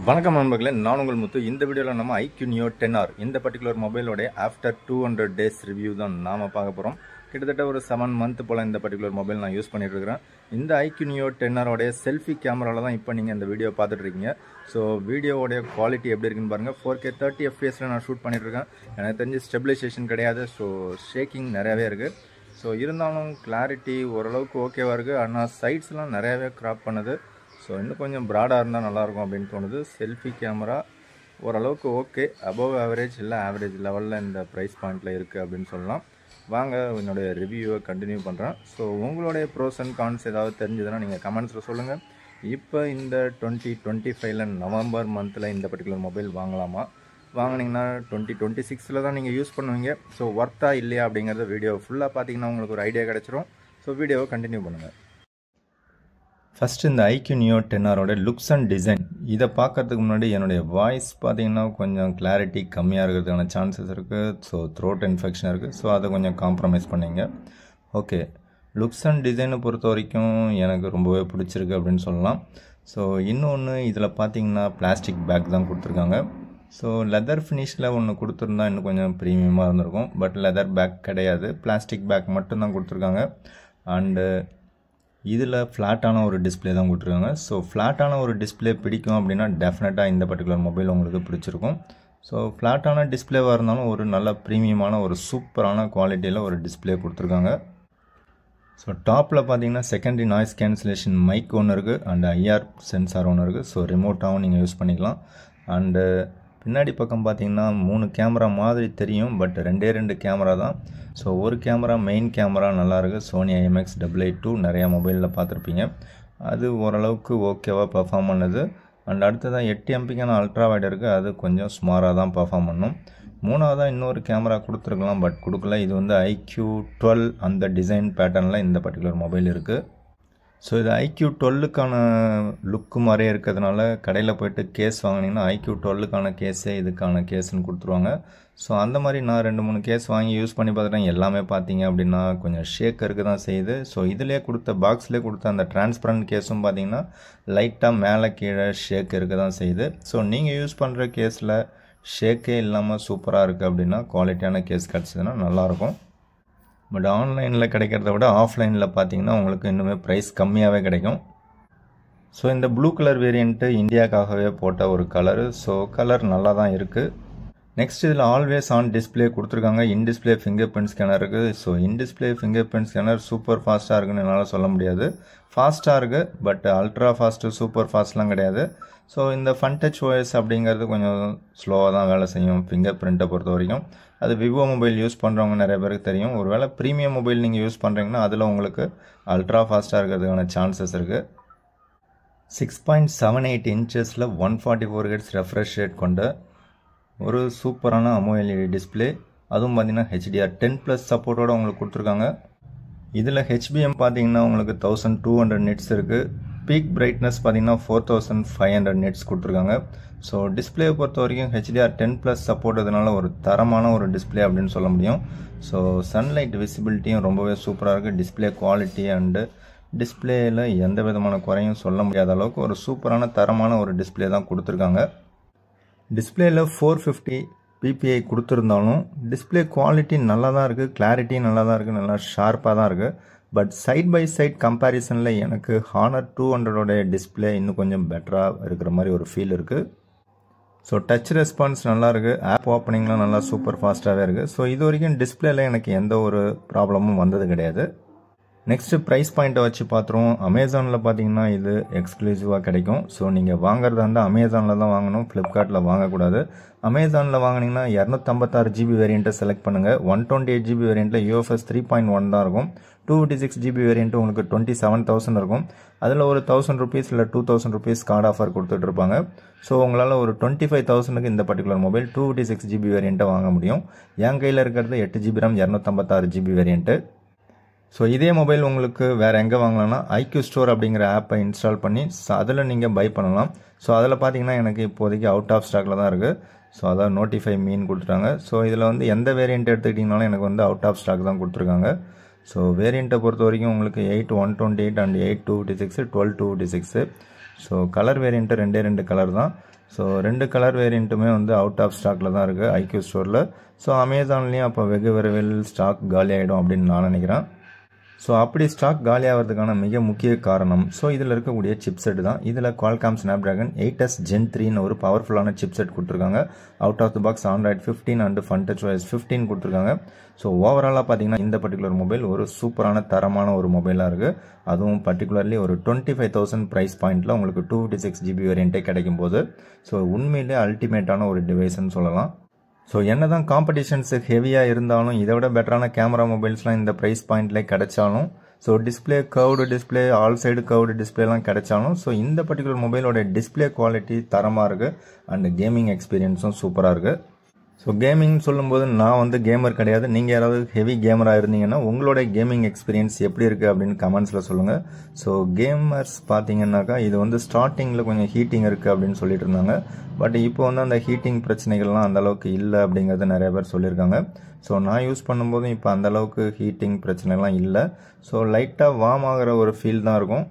வணக்கம் நண்பர்களே, நான் உங்கள் முத்து. இந்த வீடியோவில் நம்ம iQOO Neo 10R இந்த பர்டிகுலர் மொபைலோடைய ஆஃப்டர் 200 டேஸ் ரிவ்யூ தான் நாம் பார்க்க போகிறோம். கிட்டத்தட்ட ஒரு 7 மந்த் போல் இந்த பர்டிகுலர் மொபைல் நான் யூஸ் பண்ணிட்டு இருக்கிறேன். இந்த iQOO Neo 10R உடைய செல்ஃபி கேமராவில் தான் இப்போ நீங்கள் இந்த வீடியோ பார்த்துட்டு இருக்கீங்க. ஸோ வீடியோடைய குவாலிட்டி எப்படி இருக்குன்னு பாருங்கள். 4K 30 fps நான் ஷூட் பண்ணிட்டு இருக்கேன். எனக்கு தெரிஞ்சு ஸ்டெபிலைசேஷன் கிடையாது, ஸோ ஷேக்கிங் நிறையாவே இருக்குது. ஸோ இருந்தாலும் கிளாரிட்டி ஓரளவுக்கு ஓகேவாக இருக்குது. ஆனால் சைட்ஸ்லாம் நிறையாவே க்ராப் பண்ணுது. ஸோ இன்னும் கொஞ்சம் ப்ராடாக இருந்தால் நல்லாயிருக்கும் அப்படின்னு தோணுது. செல்ஃபி கேமரா ஓரளவுக்கு ஓகே, அபவ் ஆவரேஜ் இல்லை ஆவரேஜ் லெவலில் இந்த ப்ரைஸ் பாயிண்டில் இருக்குது அப்படின்னு சொல்லலாம். வாங்க என்னுடைய ரிவ்யூவை கண்டினியூ பண்ணுறேன். ஸோ உங்களுடைய ப்ரோஸ் அண்ட் கான்ஸ் ஏதாவது தெரிஞ்சதுன்னா நீங்கள் கமெண்ட்ஸில் சொல்லுங்கள். இப்போ இந்த 2025 நவம்பர் மந்தில் இந்த பர்டிகுலர் மொபைல் வாங்கலாமா? வாங்கினீங்கன்னா 2026 தான் நீங்கள் யூஸ் பண்ணுவீங்க. ஸோ ஒர்த்தா இல்லையா அப்படிங்கிறத வீடியோ ஃபுல்லாக பார்த்தீங்கன்னா உங்களுக்கு ஒரு ஐடியா கிடச்சிரும். ஸோ வீடியோவை கண்டினியூ பண்ணுங்கள். ஃபஸ்ட்டு இந்த iQOO Neo 10R looks and design இதை பார்க்கறதுக்கு முன்னாடி என்னுடைய வாய்ஸ் பார்த்தீங்கன்னா கொஞ்சம் கிளாரிட்டி கம்மியாக இருக்கிறதுக்கான சான்சஸ் இருக்குது. ஸோ த்ரோட் இன்ஃபெக்ஷன் இருக்குது. ஸோ அதை கொஞ்சம் காம்ப்ரமைஸ் பண்ணிங்க. ஓகே, லுக்ஸ் அண்ட் டிசைனை பொறுத்த வரைக்கும் எனக்கு ரொம்பவே பிடிச்சிருக்கு அப்படின்னு சொல்லலாம். ஸோ இன்னொன்று இதில் பார்த்தீங்கன்னா பிளாஸ்டிக் பேக் தான் கொடுத்துருக்காங்க. ஸோ லெதர் ஃபினிஷில் ஒன்று கொடுத்துருந்தா இன்னும் கொஞ்சம் ப்ரீமியமாக இருந்திருக்கும். பட் லெதர் பேக் கிடையாது, பிளாஸ்டிக் பேக் மட்டும்தான் கொடுத்துருக்காங்க. அண்டு இதில் ஃப்ளாட்டான ஒரு டிஸ்பிளே தான் கொடுத்துருக்காங்க. ஸோ ஃப்ளாட்டான ஒரு டிஸ்பிளே பிடிக்கும் அப்படின்னா டெஃபினட்டாக இந்த பர்டிகுலர் மொபைல் உங்களுக்கு பிடிச்சிருக்கும். ஸோ ஃப்ளாட்டான டிஸ்பிளேவாக இருந்தாலும் ஒரு நல்ல ப்ரீமியமான ஒரு சூப்பரான குவாலிட்டியில் ஒரு டிஸ்பிளே கொடுத்துருக்காங்க. ஸோ டாப்பில் பார்த்தீங்கன்னா செகண்டரி நாய்ஸ் கேன்சலேஷன் மைக் ஒன்று இருக்குது அண்ட் ஐஆர் சென்சார் ஒன்று இருக்குது. ஸோ ரிமோட்டாகவும் நீங்கள் யூஸ் பண்ணிக்கலாம். அண்டு பின்னாடி பக்கம் பார்த்தீங்கன்னா 3 கேமரா மாதிரி தெரியும், பட் 2 கேமரா தான். ஸோ ஒரு கேமரா மெயின் கேமரா நல்லாயிருக்கு. சோனி IMX882 நிறையா மொபைலில் பார்த்துருப்பீங்க. அது ஓரளவுக்கு ஓகேவாக பர்ஃபார்ம் பண்ணுது. அண்ட் அடுத்ததான் 8 MPக்கான அல்ட்ரா வைட் இருக்குது. அது கொஞ்சம் ஸ்மாராக தான் பர்ஃபார்ம் பண்ணும். மூணாவதாக இன்னொரு கேமரா கொடுத்துருக்கலாம், பட் கொடுக்கல. இது வந்து iQOO 12 அந்த டிசைன் பேட்டர்னில் இந்த பர்டிகுலர் மொபைல் இருக்குது. ஸோ இது iQOO 12க்கான லுக்கு மாதிரியே இருக்கிறதுனால கடையில் போய்ட்டு கேஸ் வாங்கினீங்கன்னா iQOO 12க்கான கேஸே இதுக்கான கேஸ்ன்னு கொடுத்துருவாங்க. ஸோ அந்த மாதிரி நான் 2-3 கேஸ் வாங்கி யூஸ் பண்ணி பார்த்துட்டேன். எல்லாமே பார்த்தீங்க அப்படின்னா கொஞ்சம் ஷேக் இருக்க தான் செய்யுது. ஸோ இதிலே கொடுத்த பாக்ஸ்லேயே கொடுத்த அந்த டிரான்ஸ்பரண்ட் கேஸும் பார்த்தீங்கன்னா லைட்டாக மேலே கீழே ஷேக் இருக்க தான் செய்யுது. ஸோ நீங்கள் யூஸ் பண்ணுற கேஸில் ஷேக்கே இல்லாமல் சூப்பராக இருக்குது அப்படின்னா குவாலிட்டியான கேஸ் கிடச்சிதுன்னா நல்லாயிருக்கும். பட் ஆன்லைனில் கிடைக்கிறத விட ஆஃப்லைனில் பார்த்தீங்கன்னா உங்களுக்கு இன்னுமே ப்ரைஸ் கம்மியாகவே கிடைக்கும். ஸோ இந்த ப்ளூ கலர் வேரியண்ட்டு இந்தியாவுக்காகவே போட்ட ஒரு கலரு. ஸோ கலர் நல்லா தான் இருக்குது. நெக்ஸ்ட் இதில் ஆல்வேஸ் ஆன் டிஸ்பிளே கொடுத்துருக்காங்க. In display fingerprint scanner இருக்குது. So in display fingerprint scanner super ஃபாஸ்ட்டாக இருக்குன்னு என்னால் சொல்ல முடியாது. ஃபாஸ்ட்டாக இருக்குது, பட் அல்ட்ரா ஃபாஸ்ட்டு சூப்பர் ஃபாஸ்ட்லாம் கிடையாது. ஸோ இந்த ஃபன் டச் OS அப்படிங்கிறது கொஞ்சம் ஸ்லோவாக தான் வேலை செய்யும் ஃபிங்கர் பிரிண்ட்டை பொறுத்த வரைக்கும். அது விவோ மொபைல் யூஸ் பண்ணுறவங்க நிறைய பேருக்கு தெரியும். ஒருவேளை ப்ரீமியம் மொபைல் நீங்கள் யூஸ் பண்ணுறீங்கன்னா அதில் உங்களுக்கு அல்ட்ரா ஃபாஸ்ட்டாக இருக்கிறதுக்கான சான்சஸ் இருக்குது. 6.78 இன்ச்சஸில் 144 Hz ரெஃப்ரெஷ் ரேட் கொண்ட ஒரு சூப்பரான AMOLED டிஸ்பிளே. அதுவும் பார்த்தீங்கன்னா HDR10+ சப்போர்ட்டோடு உங்களுக்கு கொடுத்துருக்காங்க. இதில் HBM பார்த்தீங்கன்னா உங்களுக்கு 1200 nits இருக்குது. பீக் பிரைட்னஸ் பார்த்தீங்கன்னா 4500 nits கொடுத்துருக்காங்க. ஸோ டிஸ்பிளேயை பொறுத்த வரைக்கும் HDR10+ சப்போர்ட் இதனால ஒரு தரமான ஒரு டிஸ்பிளே அப்படின்னு சொல்ல முடியும். ஸோ சன்லைட் விசிபிலிட்டியும் ரொம்பவே சூப்பராக இருக்குது. டிஸ்பிளே குவாலிட்டி அண்டு டிஸ்பிளேயில் எந்த விதமான குறையும் சொல்ல முடியாத அளவுக்கு ஒரு சூப்பரான தரமான ஒரு டிஸ்பிளே தான் கொடுத்துருக்காங்க. டிஸ்பிளேயில் 450 ppi கொடுத்துருந்தாலும் டிஸ்பிளே குவாலிட்டி நல்லா தான் இருக்குது, கிளாரிட்டி நல்லா தான் இருக்குது, நல்லா ஷார்ப்பாக தான் இருக்குது. பட் சைட் பை சைட் கம்பேரிசனில் எனக்கு Honor 200 டிஸ்பிளே இன்னும் கொஞ்சம் பெட்டராக இருக்கிற மாதிரி ஒரு ஃபீல் இருக்குது. ஸோ டச் ரெஸ்பான்ஸ் நல்லா இருக்குது. ஆப் ஓப்பனிங்லாம் நல்லா சூப்பர் ஃபாஸ்ட்டாகவே இருக்குது. ஸோ இது வரைக்கும் டிஸ்பிளேல எனக்கு எந்த ஒரு ப்ராப்ளமும் வந்தது கிடையாது. நெக்ஸ்ட்டு ப்ரைஸ் பாயிண்ட்டை வச்சு பார்த்துருவோம். அமேசானில் பார்த்தீங்கன்னா இது எக்ஸ்க்ளூசிவாக கிடைக்கும். ஸோ நீங்கள் வாங்குறதா இருந்தால் அமேசானில் தான் வாங்கணும், ஃப்ளிப்கார்ட்டில் வாங்கக்கூடாது. அமேசானில் வாங்கினீங்கன்னா 256 GB வேரியண்ட்டை செலக்ட் பண்ணுங்கள். 128 GB வேரியண்ட்டில் UFS 3.1 தான் இருக்கும். 256 GB வேரியண்ட்டு உங்களுக்கு 27,000 இருக்கும். அதில் ஒரு 1000 rupees இல்லை 2000 rupees கார்டு ஆஃபர் கொடுத்துட்ருப்பாங்க. ஸோ உங்களால் ஒரு 25,000க்கு இந்த பர்டிகுலர் மொபைல் 256 GB வேரியண்ட்டை வாங்க முடியும். என் கையில் இருக்கிறது 8 GB RAM 256 GB variant. So இதே மொபைல் உங்களுக்கு வேறு எங்கே வாங்கலாம்னா iQOO ஸ்டோர் அப்படிங்கிற ஆப்பை இன்ஸ்டால் பண்ணி அதில் நீங்கள் பை பண்ணலாம். ஸோ அதில் பார்த்தீங்கன்னா எனக்கு இப்போதைக்கு அவுட் ஆஃப் ஸ்டாக்கில் தான் இருக்குது. ஸோ அதான் நோட்டிஃபை மீன் கொடுத்துட்டாங்க. ஸோ இதில் வந்து எந்த வேரியண்ட் எடுத்துக்கிட்டிங்கனாலும் எனக்கு வந்து அவுட் ஆஃப் ஸ்டாக் தான் கொடுத்துருக்காங்க. ஸோ வேரியண்ட்டை பொறுத்த வரைக்கும் உங்களுக்கு 8 128 அண்ட் 8 256 12 256 ஸோ கலர் வேரியண்ட்டு ரெண்டு கலர் தான். ஸோ 2 கலர் வேரியண்ட்டுமே வந்து அவுட் ஆஃப் ஸ்டாக்கில் தான் இருக்குது ஐக்யூ ஸ்டோரில். ஸோ அமேசான்லேயும் அப்போ வெகு விரைவில் ஸ்டாக் காலி ஆகிடும் அப்படின்னு நான் நினைக்கிறேன். ஸோ அப்படி ஸ்டாக் காலி ஆகிறதுக்கான மிக முக்கிய காரணம் இதில் இருக்கக்கூடிய சிப்செட் தான். இதில் Qualcomm Snapdragon 8s Gen 3ன்னு ஒரு பவர்ஃபுல்லான சிப்செட் கொடுத்துருக்காங்க. Out of the box Android 15 and FunTouchOS 15 கொடுத்துருக்காங்க. ஸோ ஓவராலாக பார்த்தீங்கன்னா இந்த பர்டிகுலர் மொபைல் ஒரு சூப்பரான தரமான ஒரு மொபைலாக இருக்குது. அதுவும் பர்டிகுலர்லி ஒரு 25,000 ப்ரைஸ் பாயிண்டில் உங்களுக்கு 256GB வேரியண்ட்டே கிடைக்கும் போது ஸோ உண்மையிலே அல்டிமேட்டான ஒரு டிவைஸ்ன்னு சொல்லலாம். ஸோ என்ன தான் காம்படிஷன்ஸ் ஹெவியாக இருந்தாலும் இதை விட பெட்டரான கேமரா மொபைல்ஸ்லாம் இந்த ப்ரைஸ் பாயிண்ட்லேயே கிடைச்சாலும் so display curved display all side curved டிஸ்பிளேலாம் கிடைச்சாலும் ஸோ இந்த பர்டிகுலர் மொபைலோட டிஸ்பிளே குவாலிட்டி தரமாக இருக்குது அண்ட் கேமிங் எக்ஸ்பீரியன்ஸும் சூப்பராக இருக்குது. ஸோ கேமிங் சொல்லும்போது நான் வந்து கேமர் கிடையாது. நீங்கள் யாராவது ஹெவி கேமராக இருந்தீங்கன்னா உங்களோட கேமிங் எக்ஸ்பீரியன்ஸ் எப்படி இருக்குது அப்படின்னு கமெண்ட்ஸில் சொல்லுங்கள். ஸோ கேமர்ஸ் பார்த்தீங்கன்னாக்கா இது வந்து ஸ்டார்டிங்கில் கொஞ்சம் ஹீட்டிங் இருக்குது அப்படின்னு சொல்லிட்டு இருந்தாங்க. பட் இப்போ வந்து அந்த ஹீட்டிங் பிரச்சனைகள்லாம் அந்தளவுக்கு இல்லை அப்படிங்கிறது நிறைய பேர் சொல்லியிருக்காங்க. ஸோ நான் யூஸ் பண்ணும்போதும் இப்போ அந்தளவுக்கு ஹீட்டிங் பிரச்சனைலாம் இல்லை. ஸோ லைட்டாக வார்ம் ஆகிற ஒரு ஃபீல் தான் இருக்கும்.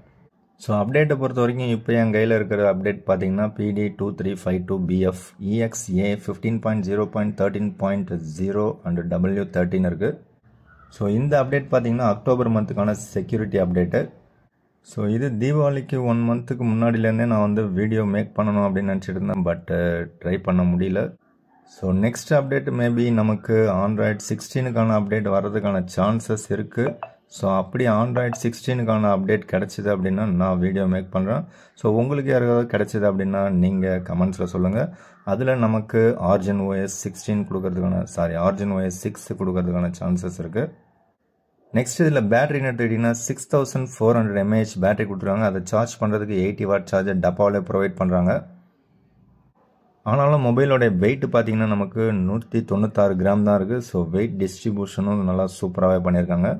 ஸோ அப்டேட்டை பொறுத்த வரைக்கும் இப்போ என் கையில் இருக்கிற அப்டேட் பார்த்தீங்கன்னா PD2352BF EXA 15.0.13.0 அண்ட் W13 இருக்குது. ஸோ இந்த அப்டேட் பார்த்தீங்கன்னா அக்டோபர் மந்த்துக்கான செக்யூரிட்டி அப்டேட்டு. ஸோ இது தீபாவளிக்கு 1 மந்த்துக்கு முன்னாடிலேருந்தே நான் வந்து வீடியோ மேக் பண்ணணும் அப்படின்னு நினச்சிட்டு இருந்தேன். பட் ட்ரை பண்ண முடியல. ஸோ நெக்ஸ்ட் அப்டேட் மேபி நமக்கு Android 16க்கான அப்டேட் வர்றதுக்கான சான்சஸ் இருக்குது. ஸோ அப்படி Android 16க்கான அப்டேட் கிடச்சிது அப்படின்னா நான் வீடியோ மேக் பண்ணுறேன். ஸோ உங்களுக்கு யாராவது கிடச்சிது அப்படின்னா நீங்கள் கமெண்ட்ஸில் சொல்லுங்கள். அதில் நமக்கு Origin OS 16 கொடுக்கறதுக்கான Origin OS 6 கொடுக்கறதுக்கான சான்சஸ் இருக்குது. நெக்ஸ்ட் இதில் பேட்டரின்னு எடுத்துக்கிட்டிங்கன்னா 6400 mAh பேட்டரி கொடுத்துருக்காங்க. அதை சார்ஜ் பண்ணுறதுக்கு 80 வாட் சார்ஜர் டப்பாவிலே ப்ரொவைட் பண்ணுறாங்க. ஆனாலும் மொபைலோட வெயிட் பார்த்தீங்கன்னா நமக்கு 196 கிராம் தான் இருக்குது. ஸோ வெயிட் டிஸ்ட்ரிபியூஷனும் நல்லா சூப்பராகவே பண்ணியிருக்காங்க.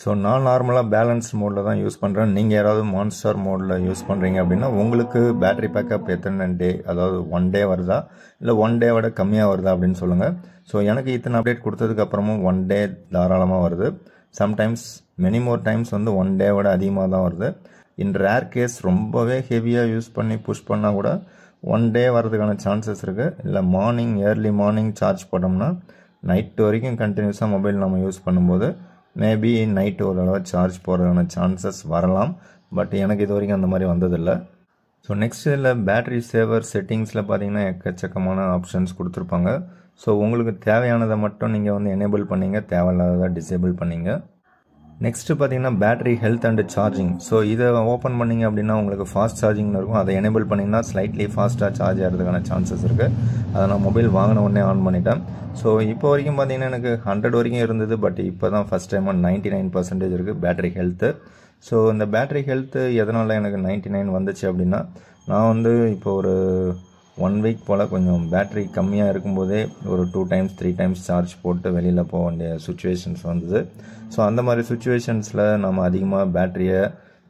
ஸோ நான் நார்மலாக பேலன்ஸ் மோடில் தான் யூஸ் பண்ணுறேன். நீங்கள் யாராவது மான்ஸ்டர் மோடில் யூஸ் பண்ணுறீங்க அப்படின்னா உங்களுக்கு பேட்டரி பேக்கப் எத்தனை டே, அதாவது 1 டே வருதா இல்லை 1 டே விட கம்மியாக வருதா அப்படின்னு சொல்லுங்கள். ஸோ எனக்கு இத்தனை அப்டேட் கொடுத்ததுக்கு அப்புறமும் 1 டே தாராளமாக வருது. சம்டைம்ஸ் மெனி மோர் டைம்ஸ் வந்து 1 டே விட அதிகமாக தான் வருது. இன் ரேர் கேஸ் ரொம்பவே ஹெவியாக யூஸ் பண்ணி புஷ் பண்ணால் கூட 1 டே வரதுக்கான சான்சஸ் இருக்குது. இல்லை ஏர்லி மார்னிங் சார்ஜ் போட்டோம்னா நைட்டு வரைக்கும் கண்டினியூஸாக மொபைல் நம்ம யூஸ் பண்ணும்போது மேபி நைட்டு ஒரு அளவு சார்ஜ் போகிறதுக்கான சான்சஸ் வரலாம். பட் எனக்கு இது வரைக்கும் அந்த மாதிரி வந்ததில்லை. ஸோ நெக்ஸ்ட் இதில் பேட்டரி சேவர் செட்டிங்ஸில் பார்த்தீங்கன்னா எக்கச்சக்கமான ஆப்ஷன்ஸ் கொடுத்துருப்பாங்க. ஸோ உங்களுக்கு தேவையானதை மட்டும் நீங்கள் வந்து எனேபிள் பண்ணிங்க, தேவையில்லாததை டிசேபிள் பண்ணிங்க. நெக்ஸ்ட்டு பார்த்தீங்கன்னா battery health and charging. So இதை ஓப்பன் பண்ணிங்க அப்படின்னா உங்களுக்கு ஃபாஸ்ட் சார்ஜிங்னு இருக்கும். அதை எனேபிள் பண்ணிங்கன்னா ஸ்லைட்லி ஃபாஸ்ட்டாக சார்ஜ் ஆகிறதுக்கான சான்சஸ் இருக்குது. அதை நான் மொபைல் வாங்கின உடனே ஆன் பண்ணிட்டேன். ஸோ இப்போ வரைக்கும் பார்த்தீங்கன்னா எனக்கு 100 வரைக்கும் இருந்தது. பட் இப்போ தான் ஃபஸ்ட் டைமாக 99% இருக்குது பேட்டரி ஹெல்த்து. ஸோ இந்த பேட்டரி ஹெல்த்து எதனால் எனக்கு 99 வந்துச்சு அப்படின்னா நான் வந்து இப்போ ஒரு 1 வீக் போல் கொஞ்சம் பேட்டரி கம்மியாக இருக்கும்போதே ஒரு 2 டைம்ஸ் 3 டைம்ஸ் சார்ஜ் போட்டு வெளியில் போக வேண்டிய சுச்சுவேஷன்ஸ் வந்தது. ஸோ அந்த மாதிரி சுச்சுவேஷன்ஸில் நம்ம அதிகமாக பேட்டரியை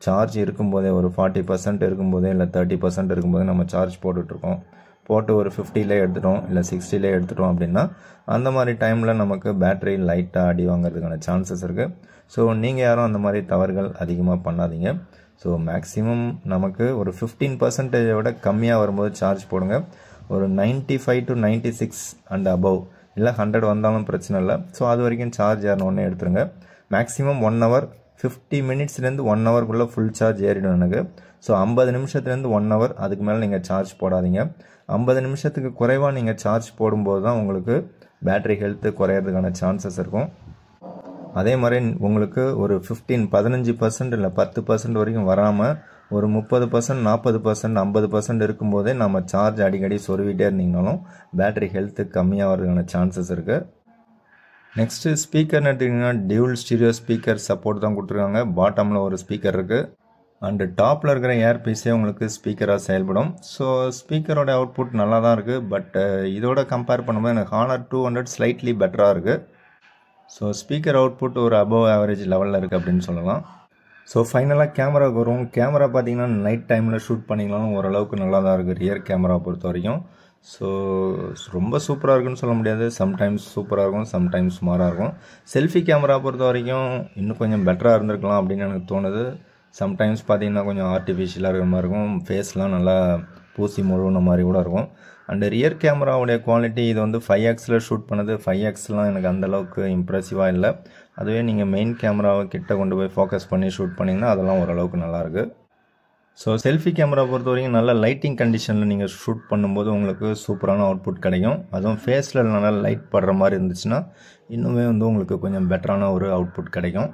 சார்ஜ் இருக்கும்போதே ஒரு 40% இருக்கும்போதே இல்லை 30% இருக்கும்போதே நம்ம சார்ஜ் போட்டுட்ருக்கோம். போட்டு ஒரு 50லே எடுத்துட்டோம் இல்லை 60லே எடுத்துட்டோம் அப்படின்னா அந்த மாதிரி டைமில் நமக்கு பேட்டரி லைட்டாக அடி வாங்கிறதுக்கான சான்சஸ் இருக்குது. ஸோ நீங்கள் யாரும் அந்த மாதிரி தவறுகள் அதிகமாக பண்ணாதீங்க. ஸோ மேக்ஸிமம் நமக்கு ஒரு 15% விட கம்மியாக வரும்போது சார்ஜ் போடுங்க. ஒரு 95 to 96 அண்ட் அபவ் இல்லை 100 வந்தாலும் பிரச்சனை இல்லை. ஸோ அது வரைக்கும் சார்ஜ் ஏறணுன்னே எடுத்துருங்க. மேக்ஸிமம் 1 hour 50 மினிட்ஸ்லேருந்து 1 hourக்குள்ளே ஃபுல் சார்ஜ் ஏறிடும் எனக்கு. ஸோ 50 நிமிஷத்துலேருந்து 1 hour அதுக்கு மேலே நீங்கள் சார்ஜ் போடாதீங்க. 50 நிமிஷத்துக்கு குறைவாக நீங்கள் சார்ஜ் போடும்போது தான் உங்களுக்கு பேட்டரி ஹெல்த்து குறையிறதுக்கான சான்சஸ் இருக்கும். அதே மாதிரி உங்களுக்கு ஒரு 15% இல்லை 10% வரைக்கும் வராமல் ஒரு 30%, 40%, 50% இருக்கும்போதே நம்ம சார்ஜ் அடிக்கடி சொருவிட்டே இருந்தீங்கனாலும் பேட்டரி ஹெல்த்து கம்மியாக வரதுக்கான சான்சஸ் இருக்குது. நெக்ஸ்ட்டு ஸ்பீக்கர்னு எடுத்திங்கன்னா டியூல் ஸ்டீரியோ ஸ்பீக்கர் சப்போர்ட் தான் கொடுத்துருக்காங்க. பாட்டமில் ஒரு ஸ்பீக்கர் இருக்குது அண்டு டாப்பில் இருக்கிற ஏர்பீஸே உங்களுக்கு ஸ்பீக்கராக செயல்படும். ஸோ ஸ்பீக்கரோட அவுட்புட் நல்லா தான் இருக்குது. பட் இதோட கம்பேர் பண்ணும்போது எனக்கு Honor 200 ஸ்லைட்லி பெட்டராக இருக்குது. ஸோ ஸ்பீக்கர் அவுட்புட் ஒரு அபவ் ஆவரேஜ் லெவலில் இருக்குது அப்படின்னு சொல்லலாம். ஸோ ஃபைனலாக கேமராவுக்கு வரும். கேமரா பார்த்தீங்கன்னா நைட் டைமில் ஷூட் பண்ணிங்கனாலும் ஓரளவுக்கு நல்லா தான் இருக்குது ரியர் கேமரா பொறுத்த வரைக்கும். ஸோ ரொம்ப சூப்பராக இருக்குன்னு சொல்ல முடியாது. சம்டைம்ஸ் சூப்பராக இருக்கும், சம்டைம்ஸ் சுமாராக இருக்கும். செல்ஃபி கேமரா பொறுத்த வரைக்கும் இன்னும் கொஞ்சம் பெட்டராக இருந்திருக்கலாம் அப்படின்னு எனக்கு தோணுது. சம்டைம்ஸ் பார்த்தீங்கன்னா கொஞ்சம் ஆர்டிஃபிஷியலாக இருக்கிற மாதிரி இருக்கும், ஃபேஸ்லாம் நல்லா பூசி முழுகின மாதிரி கூட இருக்கும். அண்டு ரியர் கேமராவுடைய குவாலிட்டி இது வந்து 5xல் ஷூட் பண்ணுது. 5xலாம் எனக்கு அந்தளவுக்கு இம்ப்ரெசிவாக இல்லை. அதுவே நீங்கள் மெயின் கேமராவை கிட்ட கொண்டு போய் ஃபோக்கஸ் பண்ணி ஷூட் பண்ணிங்கன்னா அதெல்லாம் ஓரளவுக்கு நல்லாயிருக்கு. ஸோ செல்ஃபி கேமரா பொறுத்த வரைக்கும் நல்ல லைட்டிங் கண்டிஷனில் நீங்கள் ஷூட் பண்ணும்போது உங்களுக்கு சூப்பரான அவுட்புட் கிடைக்கும். அதுவும் ஃபேஸில் நல்லா லைட் படுற மாதிரி இருந்துச்சுன்னா இன்னுமே வந்து உங்களுக்கு கொஞ்சம் பெட்டரான ஒரு அவுட்புட் கிடைக்கும்.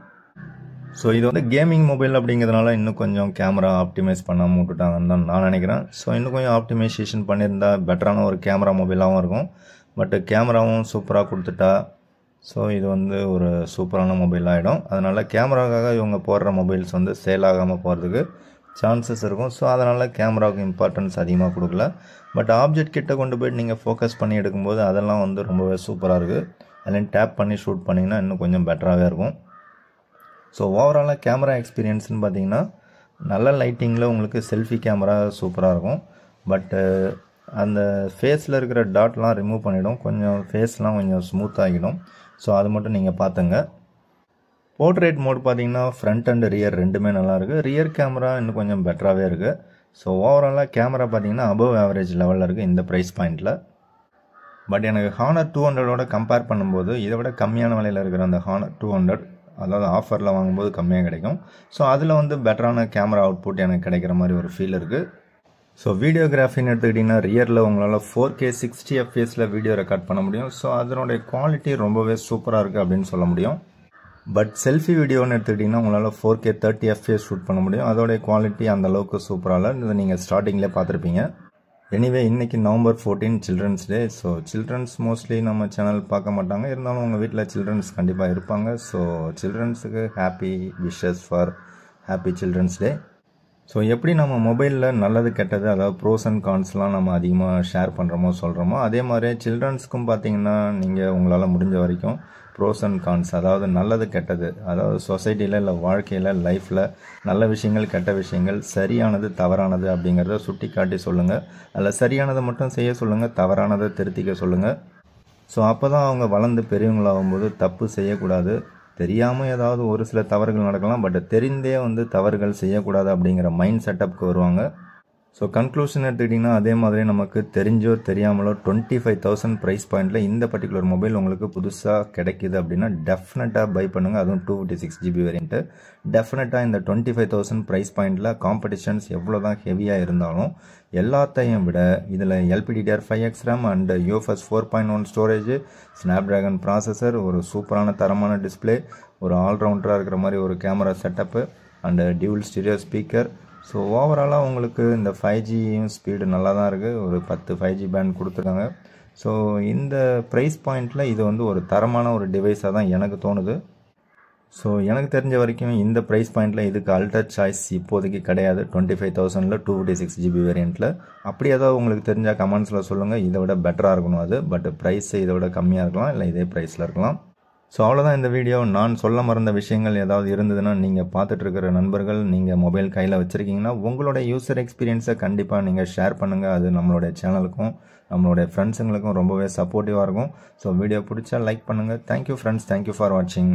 ஸோ இது வந்து கேமிங் மொபைல் அப்படிங்கிறதுனால இன்னும் கொஞ்சம் கேமரா ஆப்டிமைஸ் பண்ணாமல் விட்டுட்டாங்கன்னு தான் நான் நினைக்கிறேன். ஸோ இன்னும் கொஞ்சம் ஆப்டிமைசேஷன் பண்ணியிருந்தா பெட்டரான ஒரு கேமரா மொபைலாகவும் இருக்கும். பட் கேமராவும் சூப்பராக கொடுத்துட்டா ஸோ இது வந்து ஒரு சூப்பரான மொபைல் ஆகிடும். அதனால் கேமராக்காக இவங்க போடுற மொபைல்ஸ் வந்து சேல் ஆகாமல் போகிறதுக்கு சான்சஸ் இருக்கும். ஸோ அதனால் கேமராவுக்கு இம்பார்ட்டன்ஸ் அதிகமாக கொடுக்கல. பட் ஆப்ஜெக்ட் கிட்ட கொண்டு போய்ட்டு நீங்கள் ஃபோக்கஸ் பண்ணி எடுக்கும்போது அதெல்லாம் வந்து ரொம்பவே சூப்பராக இருக்குது. அதில் டேப் பண்ணி ஷூட் பண்ணிங்கன்னா இன்னும் கொஞ்சம் பெட்டராகவே இருக்கும். ஸோ ஓவராலாக கேமரா எக்ஸ்பீரியன்ஸ்னு பார்த்தீங்கன்னா நல்ல லைட்டிங்கில் உங்களுக்கு செல்ஃபி கேமரா சூப்பராக இருக்கும். பட்டு அந்த ஃபேஸில் இருக்கிற டாட்லாம் ரிமூவ் பண்ணிவிடும், கொஞ்சம் ஃபேஸ்லாம் கொஞ்சம் ஸ்மூத் ஆகிடும். ஸோ அது மட்டும் நீங்கள் பார்த்துங்க. போர்ட்ரேட் மோட் பார்த்தீங்கன்னா ஃப்ரண்ட் அண்ட் ரியர் ரெண்டுமே நல்லாயிருக்கு. ரியர் கேமரா இன்னும் கொஞ்சம் பெட்டராகவே இருக்குது. ஸோ ஓவராலாக கேமரா பார்த்தீங்கன்னா அபவ் ஆவரேஜ் லெவலில் இருக்குது இந்த ப்ரைஸ் பாயிண்டில். பட் எனக்கு ஹானர் 200ஓட கம்பேர் பண்ணும்போது இதை விட கம்மியான விலையில் இருக்கிற அந்த ஹானர் 200 அதாவது ஆஃபரில் வாங்கும்போது கம்மியாக கிடைக்கும். ஸோ அதில் வந்து பெட்டரான கேமரா அவுட்புட் எனக்கு கிடைக்கிற மாதிரி ஒரு ஃபீல் இருக்குது. ஸோ வீடியோகிராஃபின்னு எடுத்துக்கிட்டிங்கன்னா ரியரில் உங்களால் 4K 60 fps வீடியோ ரெக்கார்ட் பண்ண முடியும். ஸோ அதனுடைய குவாலிட்டி ரொம்பவே சூப்பராக இருக்குது அப்படின்னு சொல்ல முடியும். பட் செல்ஃபி வீடியோன்னு எடுத்துக்கிட்டிங்கன்னா உங்களால் 4K 30 fps ஷூட் பண்ண முடியும். அதோடைய குவாலிட்டி அந்தளவுக்கு சூப்பராக இல்லை. இதை நீங்கள் ஸ்டார்டிங்லேயே பார்த்துருப்பீங்க. எனிவே இன்றைக்கி November 14 children's day. So childrens mostly நம்ம சேனல் பார்க்க மாட்டாங்க, இருந்தாலும் உங்கள் வீட்டில் சில்ட்ரன்ஸ் கண்டிப்பாக இருப்பாங்க. ஸோ சில்ட்ரன்ஸுக்கு happy wishes for happy children's day. So எப்படி நம்ம மொபைலில் நல்லது கெட்டது அதாவது ப்ரோஸ் அண்ட் கான்ஸ்லாம் நம்ம அதிகமாக ஷேர் பண்ணுறோமோ சொல்கிறோமோ, அதே மாதிரி சில்ட்ரன்ஸ்க்கும் பார்த்தீங்கன்னா நீங்கள் உங்களால் முடிஞ்ச வரைக்கும் ப்ரோஸ் அண்ட் கான்ஸ் அதாவது நல்லது கெட்டது அதாவது சொசைட்டியில் இல்லை வாழ்க்கையில் லைஃப்பில் நல்ல விஷயங்கள் கெட்ட விஷயங்கள் சரியானது தவறானது அப்படிங்கிறத சுட்டி காட்டி சொல்லுங்கள். அதில் சரியானதை மட்டும் செய்ய சொல்லுங்கள், தவறானதை திருத்திக்க சொல்லுங்கள். ஸோ அப்போ தான் அவங்க வளர்ந்து பெரியவங்களாகும்போது தப்பு செய்யக்கூடாது, தெரியாமல் ஏதாவது ஒரு சில தவறுகள் நடக்கலாம், பட் தெரிந்தே வந்து தவறுகள் செய்யக்கூடாது அப்படிங்கிற மைண்ட் செட்டப்புக்கு வருவாங்க. ஸோ கன்க்ளூஷன் எடுத்துக்கிட்டிங்கன்னா அதே மாதிரி நமக்கு தெரிஞ்சோ தெரியாமலோ 25,000 ப்ரைஸ் பாயிண்டில் இந்த பர்டிகுலர் மொபைல் உங்களுக்கு புதுசாக கிடைக்கிது அப்படின்னா டெஃபினட்டாக பை பண்ணுங்கள். அதுவும் 256GB வேரியண்ட்டு. டெஃபினட்டாக இந்த 25,000 ப்ரைஸ் பாயிண்டில் காம்படிஷன்ஸ் எவ்வளோ தான் ஹெவியாக இருந்தாலும் எல்லாத்தையும் விட இதில் LPDDR5X RAM and UFS 4.1 storage, Snapdragon processor, ஒரு சூப்பரான தரமான டிஸ்பிளே, ஒரு ஆல்ரவுண்டராக இருக்கிற மாதிரி ஒரு camera setup and dual stereo speaker. So ஓவராலாக உங்களுக்கு இந்த 5Gயும் ஸ்பீடு நல்லா தான் இருக்குது. ஒரு 10 5G பேண்ட் கொடுத்துருக்காங்க. ஸோ இந்த ப்ரைஸ் பாயிண்டில் இது வந்து ஒரு தரமான ஒரு டிவைஸாக தான் எனக்கு தோணுது. ஸோ எனக்கு தெரிஞ்ச வரைக்கும் இந்த ப்ரைஸ் பாயிண்டில் இதுக்கு அல்டர் சாய்ஸ் இப்போதைக்கு கிடையாது. 25,000ல் 256GB வேரியண்ட்டில் அப்படி ஏதாவது உங்களுக்கு தெரிஞ்சால் கமெண்ட்ஸில் சொல்லுங்கள். இதை விட பெட்டராக இருக்கணும் அது, பட் ப்ரைஸ் இதை விட கம்மியாக இருக்கலாம், இல்லை இதே ப்ரைஸில் இருக்கலாம். ஸோ அவ்வளோதான் இந்த வீடியோ. நான் சொல்ல மறந்த விஷயங்கள் ஏதாவது இருந்ததுன்னா நீங்கள் பார்த்துட்ருக்கிற நண்பர்கள் நீங்கள் மொபைல் கையில் வச்சுருக்கீங்கன்னா உங்களோட யூசர் எக்ஸ்பீரியன்ஸை கண்டிப்பாக நீங்கள் ஷேர் பண்ணுங்கள். அது நம்மளுடைய சேனலுக்கும் நம்மளுடைய ஃப்ரெண்ட்ஸுங்களுக்கும் ரொம்பவே சப்போர்ட்டிவாக இருக்கும். ஸோ வீடியோ பிடிச்சா லைக் பண்ணுங்கள். தேங்க்யூ ஃப்ரெண்ட்ஸ், தேங்க்யூ ஃபார் வாட்சிங்.